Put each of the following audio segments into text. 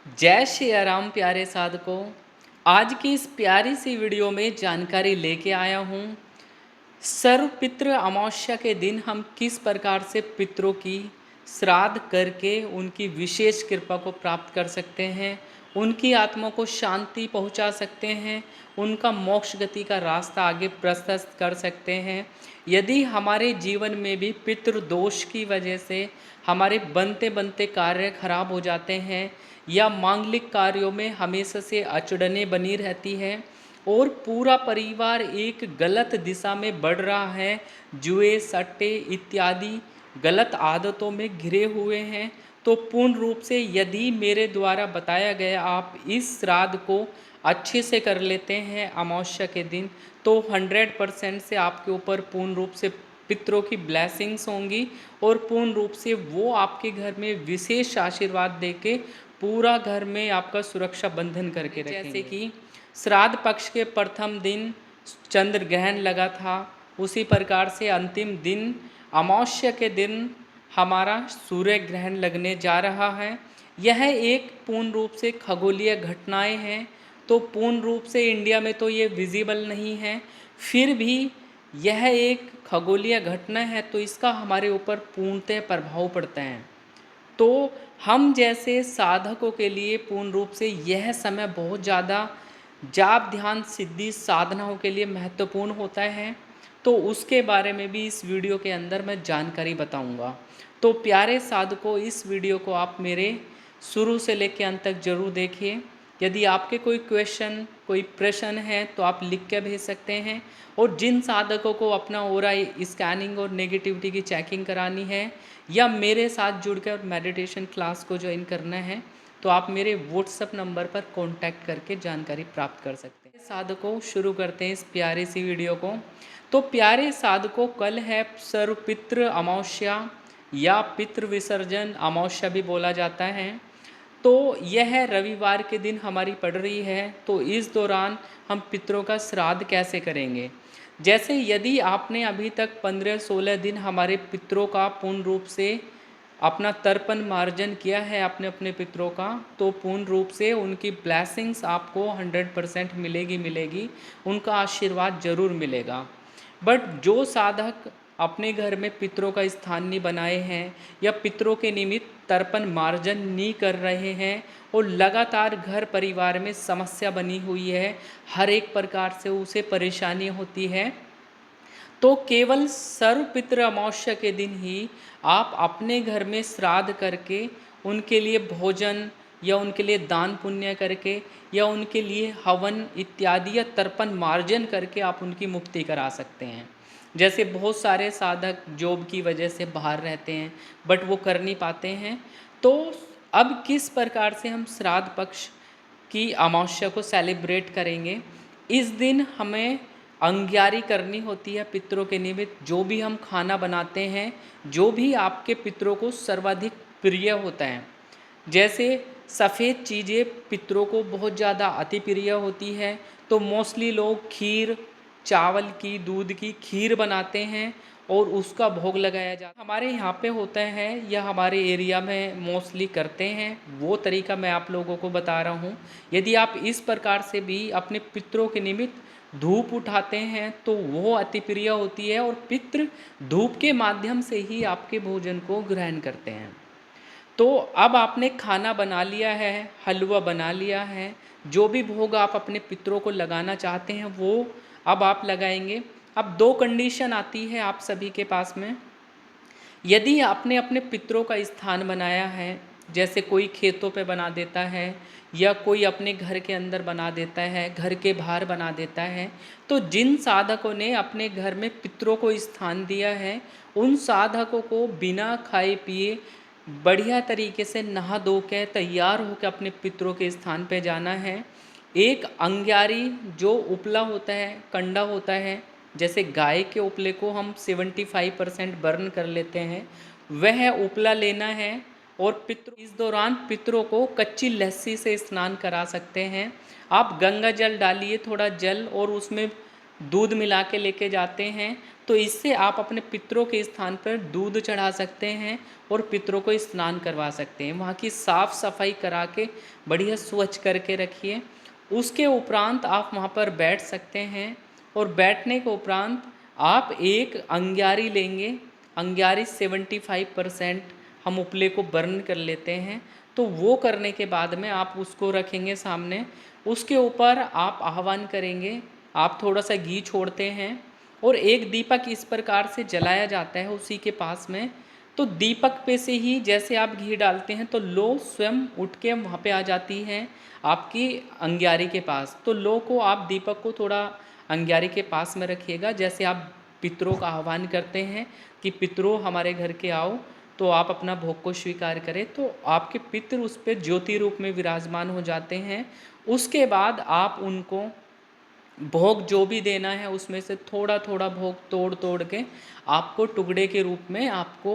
जय श्री राम प्यारे साधकों। आज की इस प्यारी सी वीडियो में जानकारी लेके आया हूँ। सर्व पितृ अमावस्या के दिन हम किस प्रकार से पितरों की श्राद्ध करके उनकी विशेष कृपा को प्राप्त कर सकते हैं, उनकी आत्मा को शांति पहुंचा सकते हैं, उनका मोक्ष गति का रास्ता आगे प्रशस्त कर सकते हैं। यदि हमारे जीवन में भी पितृ दोष की वजह से हमारे बनते बनते कार्य खराब हो जाते हैं या मांगलिक कार्यों में हमेशा से अड़चनें बनी रहती हैं और पूरा परिवार एक गलत दिशा में बढ़ रहा है, जुए सट्टे इत्यादि गलत आदतों में घिरे हुए हैं, तो पूर्ण रूप से यदि मेरे द्वारा बताया गया आप इस श्राद्ध को अच्छे से कर लेते हैं अमावस्या के दिन, तो 100% से आपके ऊपर पूर्ण रूप से पितरों की ब्लेसिंग्स होंगी और पूर्ण रूप से वो आपके घर में विशेष आशीर्वाद देके पूरा घर में आपका सुरक्षा बंधन करके रखेंगे। जैसे कि श्राद्ध पक्ष के प्रथम दिन चंद्र ग्रहण लगा था, उसी प्रकार से अंतिम दिन अमावस्या के दिन हमारा सूर्य ग्रहण लगने जा रहा है। यह एक पूर्ण रूप से खगोलीय घटनाएं हैं, तो पूर्ण रूप से इंडिया में तो ये विजिबल नहीं है, फिर भी यह एक खगोलीय घटना है तो इसका हमारे ऊपर पूर्णतः प्रभाव पड़ता है। तो हम जैसे साधकों के लिए पूर्ण रूप से यह समय बहुत ज़्यादा जाप ध्यान सिद्धि साधनाओं के लिए महत्वपूर्ण होता है, तो उसके बारे में भी इस वीडियो के अंदर मैं जानकारी बताऊंगा। तो प्यारे साधकों, इस वीडियो को आप मेरे शुरू से लेकर अंत तक जरूर देखिए। यदि आपके कोई क्वेश्चन कोई प्रश्न है तो आप लिख के भेज सकते हैं, और जिन साधकों को अपना ओरा स्कैनिंग और नेगेटिविटी की चेकिंग करानी है या मेरे साथ जुड़कर मेडिटेशन क्लास को ज्वाइन करना है तो आप मेरे व्हाट्सएप नंबर पर कांटेक्ट करके जानकारी प्राप्त कर सकते हैं। साधकों, शुरू करते हैं इस प्यारी सी वीडियो को। तो प्यारे साधकों, कल है सर्वपितृ अमावस्या या पितृ विसर्जन अमावस्या भी बोला जाता है। तो यह रविवार के दिन हमारी पड़ रही है, तो इस दौरान हम पितरों का श्राद्ध कैसे करेंगे। जैसे यदि आपने अभी तक 15-16 दिन हमारे पितरों का पूर्ण रूप से अपना तर्पण मार्जन किया है अपने अपने पितरों का, तो पूर्ण रूप से उनकी ब्लेसिंग्स आपको 100% मिलेगी, उनका आशीर्वाद जरूर मिलेगा। बट जो साधक अपने घर में पितरों का स्थान नहीं बनाए हैं या पितरों के निमित्त तर्पण मार्जन नहीं कर रहे हैं और लगातार घर परिवार में समस्या बनी हुई है, हर एक प्रकार से उसे परेशानी होती है, तो केवल सर्वपितृ अमावस्या के दिन ही आप अपने घर में श्राद्ध करके उनके लिए भोजन या उनके लिए दान पुण्य करके या उनके लिए हवन इत्यादि या तर्पण मार्जन करके आप उनकी मुक्ति करा सकते हैं। जैसे बहुत सारे साधक जॉब की वजह से बाहर रहते हैं बट वो कर नहीं पाते हैं, तो अब किस प्रकार से हम श्राद्ध पक्ष की अमावस्या को सेलिब्रेट करेंगे। इस दिन हमें अंग्यारी करनी होती है पितरों के निमित्त। जो भी हम खाना बनाते हैं, जो भी आपके पितरों को सर्वाधिक प्रिय होता है, जैसे सफ़ेद चीज़ें पितरों को बहुत ज़्यादा अति प्रिय होती है, तो मोस्टली लोग खीर, चावल की दूध की खीर बनाते हैं और उसका भोग लगाया जाता है। हमारे यहाँ पे होता है या हमारे एरिया में मोस्टली करते हैं, वो तरीका मैं आप लोगों को बता रहा हूँ। यदि आप इस प्रकार से भी अपने पितरों के निमित्त धूप उठाते हैं तो वो अति प्रिय होती है और पितृ धूप के माध्यम से ही आपके भोजन को ग्रहण करते हैं। तो अब आपने खाना बना लिया है, हलवा बना लिया है, जो भी भोग आप अपने पितरों को लगाना चाहते हैं वो अब आप लगाएंगे। अब दो कंडीशन आती है आप सभी के पास में। यदि आपने अपने पितरों का स्थान बनाया है, जैसे कोई खेतों पे बना देता है या कोई अपने घर के अंदर बना देता है, घर के बाहर बना देता है, तो जिन साधकों ने अपने घर में पितरों को स्थान दिया है उन साधकों को बिना खाए पिए बढ़िया तरीके से नहा धो के तैयार होकर अपने पितरों के स्थान पे जाना है। एक अंग्यारी जो उपला होता है, कंडा होता है, जैसे गाय के उपले को हम 75% बर्न कर लेते हैं, वह उपला लेना है। और इस दौरान पितरों को कच्ची लस्सी से स्नान करा सकते हैं। आप गंगा जल डालिए, थोड़ा जल, और उसमें दूध मिला के लेके जाते हैं। तो इससे आप अपने पितरों के स्थान पर दूध चढ़ा सकते हैं और पितरों को स्नान करवा सकते हैं। वहाँ की साफ़ सफाई करा के बढ़िया स्वच्छ करके रखिए। उसके उपरांत आप वहाँ पर बैठ सकते हैं और बैठने के उपरांत आप एक अंग्यारी लेंगे। अंग्यारी 75% हम उपले को बर्न कर लेते हैं। तो वो करने के बाद में आप उसको रखेंगे सामने। उसके ऊपर आप आह्वान करेंगे, आप थोड़ा सा घी छोड़ते हैं और एक दीपक इस प्रकार से जलाया जाता है उसी के पास में। तो दीपक पे से ही जैसे आप घी डालते हैं तो लो स्वयं उठ के वहाँ पे आ जाती है आपकी अंग्यारी के पास। तो लो को आप दीपक को थोड़ा अंग्यारी के पास में रखिएगा। जैसे आप पितरों का आह्वान करते हैं कि पितरों हमारे घर के आओ, तो आप अपना भोग को स्वीकार करें, तो आपके पितृ उस पर ज्योति रूप में विराजमान हो जाते हैं। उसके बाद आप उनको भोग जो भी देना है उसमें से थोड़ा थोड़ा भोग तोड़ तोड़ के आपको टुकड़े के रूप में आपको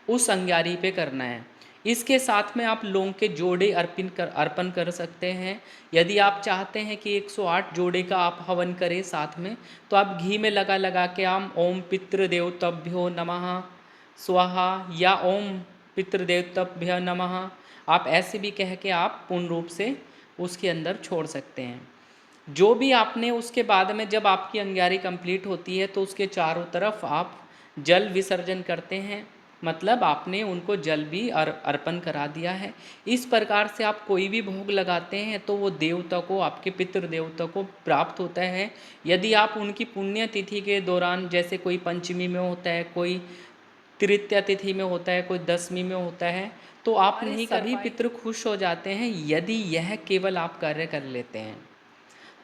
उस अंगारी पे करना है। इसके साथ में आप लौंग के जोड़े अर्पण कर सकते हैं। यदि आप चाहते हैं कि 108 जोड़े का आप हवन करें साथ में, तो आप घी में लगा लगा के आप ओम पितृदेवतभ्यो नमः स्वाहा या ओम पितृदेवतभ्य नमः, आप ऐसे भी कह के आप पूर्ण रूप से उसके अंदर छोड़ सकते हैं। जो भी आपने उसके बाद में जब आपकी अंग्यारी कंप्लीट होती है तो उसके चारों तरफ आप जल विसर्जन करते हैं, मतलब आपने उनको जल भी अर्पण करा दिया है। इस प्रकार से आप कोई भी भोग लगाते हैं तो वो देवता को, आपके पितृ देवता को प्राप्त होता है। यदि आप उनकी पुण्य तिथि के दौरान, जैसे कोई पंचमी में होता है, कोई तृतीया तिथि में होता है, कोई दसवीं में होता है, तो आप नहीं, सभी पितृ खुश हो जाते हैं यदि यह केवल आप कार्य कर लेते हैं।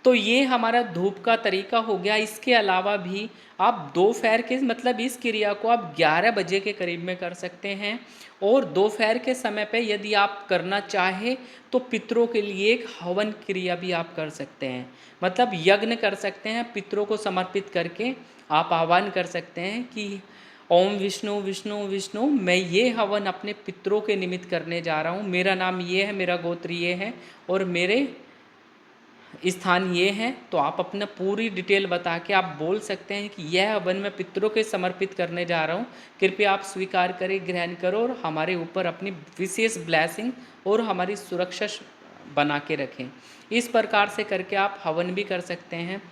तो ये हमारा धूप का तरीका हो गया। इसके अलावा भी आप दोपहर के, मतलब इस क्रिया को आप 11 बजे के करीब में कर सकते हैं। और दोपहर के समय पे यदि आप करना चाहें तो पितरों के लिए एक हवन क्रिया भी आप कर सकते हैं, मतलब यज्ञ कर सकते हैं। पितरों को समर्पित करके आप आह्वान कर सकते हैं कि ओम विष्णु विष्णु विष्णु, मैं ये हवन अपने पितरों के निमित्त करने जा रहा हूँ। मेरा नाम ये है, मेरा गोत्र ये है और मेरे स्थान ये है। तो आप अपना पूरी डिटेल बता के आप बोल सकते हैं कि यह हवन मैं पितरों के समर्पित करने जा रहा हूँ, कृपया आप स्वीकार करें, ग्रहण करो और हमारे ऊपर अपनी विशेष ब्लेसिंग और हमारी सुरक्षा बना के रखें। इस प्रकार से करके आप हवन भी कर सकते हैं।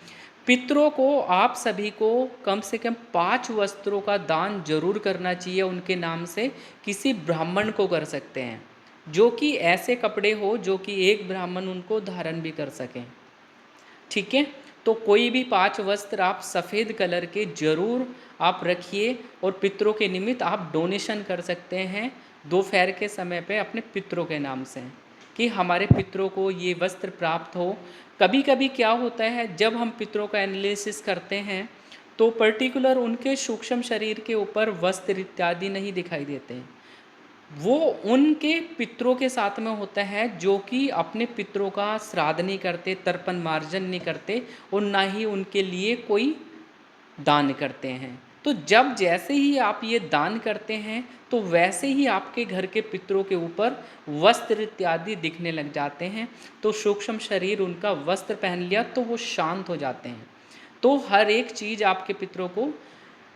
पितरों को, आप सभी को कम से कम 5 वस्त्रों का दान जरूर करना चाहिए उनके नाम से। किसी ब्राह्मण को कर सकते हैं, जो कि ऐसे कपड़े हो जो कि एक ब्राह्मण उनको धारण भी कर सकें, ठीक है। तो कोई भी 5 वस्त्र आप सफ़ेद कलर के जरूर आप रखिए और पितरों के निमित्त आप डोनेशन कर सकते हैं दोपहर के समय पे अपने पितरों के नाम से, कि हमारे पितरों को ये वस्त्र प्राप्त हो। कभी कभी क्या होता है, जब हम पितरों का एनालिसिस करते हैं तो पर्टिकुलर उनके सूक्ष्म शरीर के ऊपर वस्त्र इत्यादि नहीं दिखाई देते हैं। वो उनके पितरों के साथ में होता है जो कि अपने पितरों का श्राद्ध नहीं करते, तर्पण मार्जन नहीं करते और ना ही उनके लिए कोई दान करते हैं। तो जब जैसे ही आप ये दान करते हैं तो वैसे ही आपके घर के पितरों के ऊपर वस्त्र इत्यादि दिखने लग जाते हैं। तो सूक्ष्म शरीर उनका वस्त्र पहन लिया तो वो शांत हो जाते हैं। तो हर एक चीज़ आपके पितरों को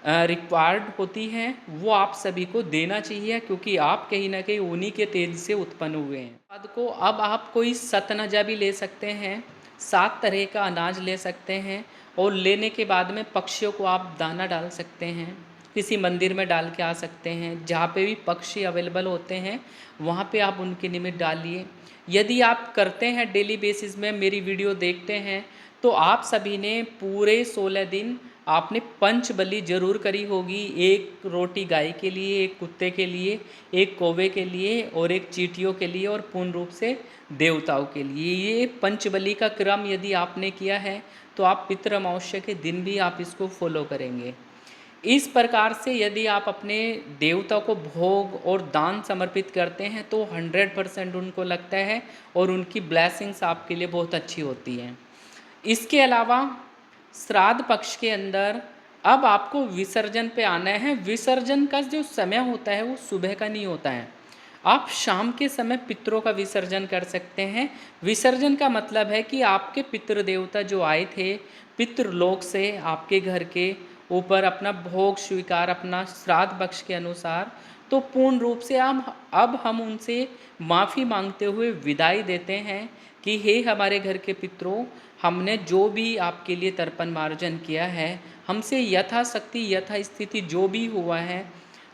रिक्वायर्ड होती है, वो आप सभी को देना चाहिए, क्योंकि आप कहीं ना कहीं उन्हीं के तेज से उत्पन्न हुए हैं। बाद को अब आप कोई सतनजा भी ले सकते हैं, 7 तरह का अनाज ले सकते हैं और लेने के बाद में पक्षियों को आप दाना डाल सकते हैं, किसी मंदिर में डाल के आ सकते हैं। जहाँ पे भी पक्षी अवेलेबल होते हैं वहाँ पे आप उनके निमित्त डालिए। यदि आप करते हैं डेली बेसिस में, मेरी वीडियो देखते हैं, तो आप सभी ने पूरे 16 दिन आपने पंच बलि जरूर करी होगी। एक रोटी गाय के लिए, एक कुत्ते के लिए, एक कौवे के लिए और एक चींटियों के लिए और पूर्ण रूप से देवताओं के लिए। ये पंच बलि का क्रम यदि आपने किया है तो आप पितृ अमावस्या के दिन भी आप इसको फॉलो करेंगे। इस प्रकार से यदि आप अपने देवता को भोग और दान समर्पित करते हैं तो 100% उनको लगता है और उनकी ब्लेसिंग्स आपके लिए बहुत अच्छी होती हैं। इसके अलावा श्राद्ध पक्ष के अंदर अब आपको विसर्जन पे आना है। विसर्जन का जो समय होता है वो सुबह का नहीं होता है। आप शाम के समय पितरों का विसर्जन कर सकते हैं। विसर्जन का मतलब है कि आपके पितृ देवता जो आए थे पितृलोक से आपके घर के ऊपर अपना भोग स्वीकार, अपना श्राद्ध पक्ष के अनुसार, तो पूर्ण रूप से हम उनसे माफ़ी मांगते हुए विदाई देते हैं कि हे हमारे घर के पितरों, हमने जो भी आपके लिए तर्पण मार्जन किया है, हमसे यथाशक्ति यथास्थिति जो भी हुआ है,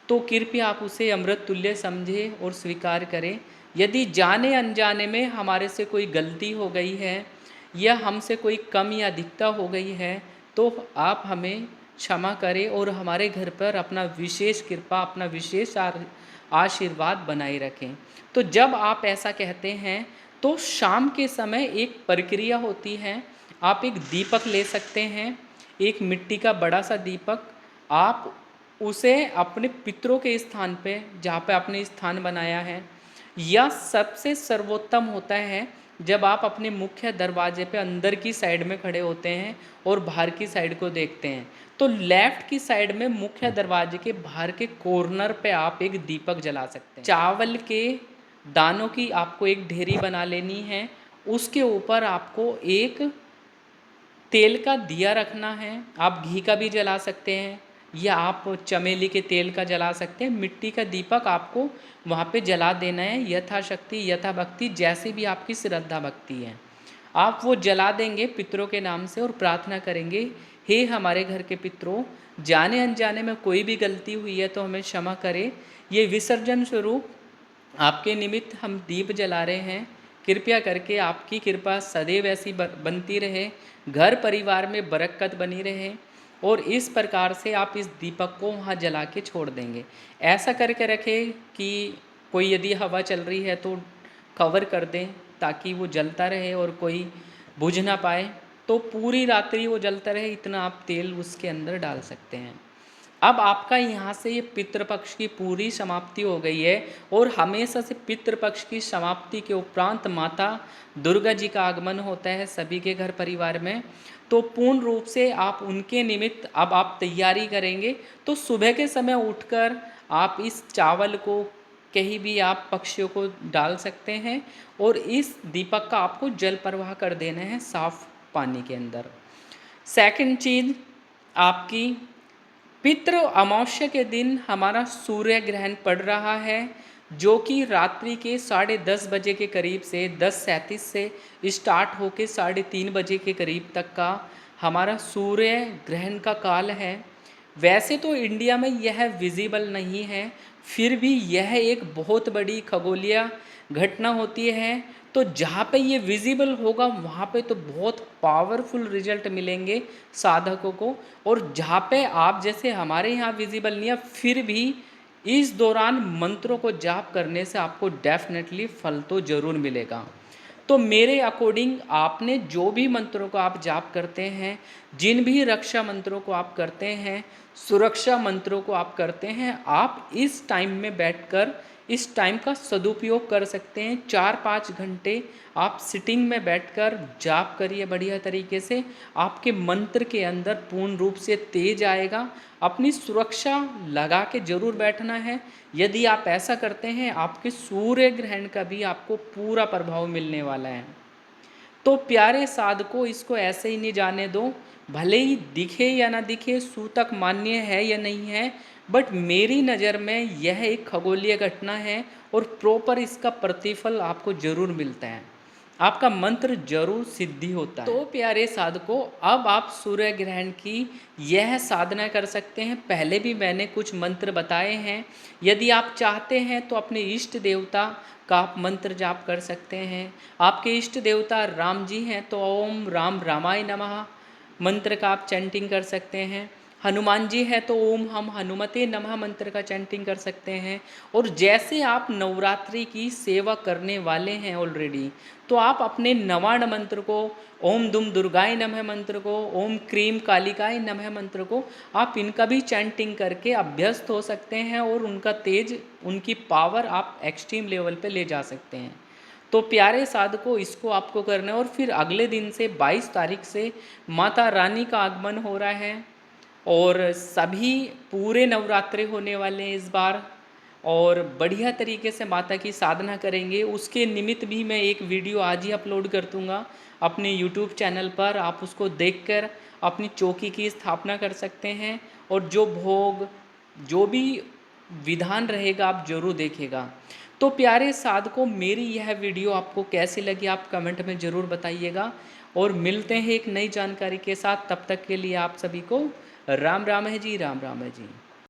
तो कृपया आप उसे अमृत तुल्य समझें और स्वीकार करें। यदि जाने अनजाने में हमारे से कोई गलती हो गई है या हमसे कोई कम या अधिकता हो गई है, तो आप हमें क्षमा करें और हमारे घर पर अपना विशेष कृपा, अपना विशेष आशीर्वाद बनाए रखें। तो जब आप ऐसा कहते हैं तो शाम के समय एक प्रक्रिया होती है। आप एक दीपक ले सकते हैं, एक मिट्टी का बड़ा सा दीपक, आप उसे अपने पितरों के स्थान पे जहाँ पे आपने स्थान बनाया है, या सबसे सर्वोत्तम होता है जब आप अपने मुख्य दरवाजे पे अंदर की साइड में खड़े होते हैं और बाहर की साइड को देखते हैं, तो लेफ्ट की साइड में मुख्य दरवाजे के बाहर के कॉर्नर पे आप एक दीपक जला सकते हैं। चावल के दानों की आपको एक ढेरी बना लेनी है, उसके ऊपर आपको एक तेल का दिया रखना है। आप घी का भी जला सकते हैं या आप चमेली के तेल का जला सकते हैं। मिट्टी का दीपक आपको वहाँ पे जला देना है, यथाशक्ति यथा भक्ति, जैसी भी आपकी श्रद्धा भक्ति है आप वो जला देंगे पितरों के नाम से और प्रार्थना करेंगे, हे हमारे घर के पितरों, जाने अनजाने में कोई भी गलती हुई है तो हमें क्षमा करें। ये विसर्जन स्वरूप आपके निमित्त हम दीप जला रहे हैं। कृपया करके आपकी कृपा सदैव ऐसी बनती रहे, घर परिवार में बरकत बनी रहे, और इस प्रकार से आप इस दीपक को वहाँ जला के छोड़ देंगे। ऐसा करके रखें कि कोई यदि हवा चल रही है तो कवर कर दें ताकि वो जलता रहे और कोई बुझ ना पाए। तो पूरी रात्रि वो जलता रहे, इतना आप तेल उसके अंदर डाल सकते हैं। अब आपका यहाँ से ये पितृपक्ष की पूरी समाप्ति हो गई है, और हमेशा से पितृपक्ष की समाप्ति के उपरांत माता दुर्गा जी का आगमन होता है सभी के घर परिवार में। तो पूर्ण रूप से आप उनके निमित्त अब आप तैयारी करेंगे। तो सुबह के समय उठकर आप इस चावल को कहीं भी आप पक्षियों को डाल सकते हैं, और इस दीपक का आपको जल प्रवाह कर देना है साफ पानी के अंदर। सेकंड चीज़ आपकी, पितृ अमावस्या के दिन हमारा सूर्य ग्रहण पड़ रहा है, जो कि रात्रि के 10:30 बजे के करीब से 10:37 से स्टार्ट होके 3:30 बजे के करीब तक का हमारा सूर्य ग्रहण का काल है। वैसे तो इंडिया में यह विजिबल नहीं है, फिर भी यह एक बहुत बड़ी खगोलीय घटना होती है। तो जहाँ पे ये विजिबल होगा वहाँ पे तो बहुत पावरफुल रिजल्ट मिलेंगे साधकों को, और जहाँ पे आप जैसे हमारे यहाँ विजिबल नहीं है, फिर भी इस दौरान मंत्रों को जाप करने से आपको डेफिनेटली फल तो ज़रूर मिलेगा। तो मेरे अकॉर्डिंग आपने जो भी मंत्रों को आप जाप करते हैं, जिन भी रक्षा मंत्रों को आप करते हैं, सुरक्षा मंत्रों को आप करते हैं, आप इस टाइम में बैठकर इस टाइम का सदुपयोग कर सकते हैं। 4-5 घंटे आप सिटिंग में बैठकर जाप करिए बढ़िया तरीके से, आपके मंत्र के अंदर पूर्ण रूप से तेज आएगा। अपनी सुरक्षा लगा के जरूर बैठना है। यदि आप ऐसा करते हैं, आपके सूर्य ग्रहण का भी आपको पूरा प्रभाव मिलने वाला है। तो प्यारे साधकों, इसको ऐसे ही नहीं जाने दो, भले ही दिखे या ना दिखे, सूतक मान्य है या नहीं है, बट मेरी नज़र में यह एक खगोलीय घटना है और प्रॉपर इसका प्रतिफल आपको जरूर मिलता है, आपका मंत्र जरूर सिद्धि होता है। तो प्यारे साधकों, अब आप सूर्य ग्रहण की यह साधना कर सकते हैं। पहले भी मैंने कुछ मंत्र बताए हैं। यदि आप चाहते हैं तो अपने इष्ट देवता का आप मंत्र जाप कर सकते हैं। आपके इष्ट देवता राम जी हैं तो ओम राम रामाय नमः मंत्र का आप चैंटिंग कर सकते हैं। हनुमान जी है तो ओम हम हनुमते नमः मंत्र का चैंटिंग कर सकते हैं। और जैसे आप नवरात्रि की सेवा करने वाले हैं ऑलरेडी, तो आप अपने नवाण मंत्र को, ओम दुम दुर्गाय नमः मंत्र को, ओम क्रीम कालिकाय नमः मंत्र को, आप इनका भी चैंटिंग करके अभ्यस्त हो सकते हैं और उनका तेज, उनकी पावर आप एक्सट्रीम लेवल पे ले जा सकते हैं। तो प्यारे साधकों, इसको आपको करना है। और फिर अगले दिन से 22 तारीख से माता रानी का आगमन हो रहा है, और सभी पूरे नवरात्रे होने वाले हैं इस बार। और बढ़िया तरीके से माता की साधना करेंगे। उसके निमित्त भी मैं एक वीडियो आज ही अपलोड कर दूँगा अपने यूट्यूब चैनल पर। आप उसको देखकर अपनी चौकी की स्थापना कर सकते हैं, और जो भोग, जो भी विधान रहेगा आप ज़रूर देखिएगा। तो प्यारे साधकों, मेरी यह वीडियो आपको कैसी लगी आप कमेंट में ज़रूर बताइएगा, और मिलते हैं एक नई जानकारी के साथ। तब तक के लिए आप सभी को राम राम है जी, राम राम है जी।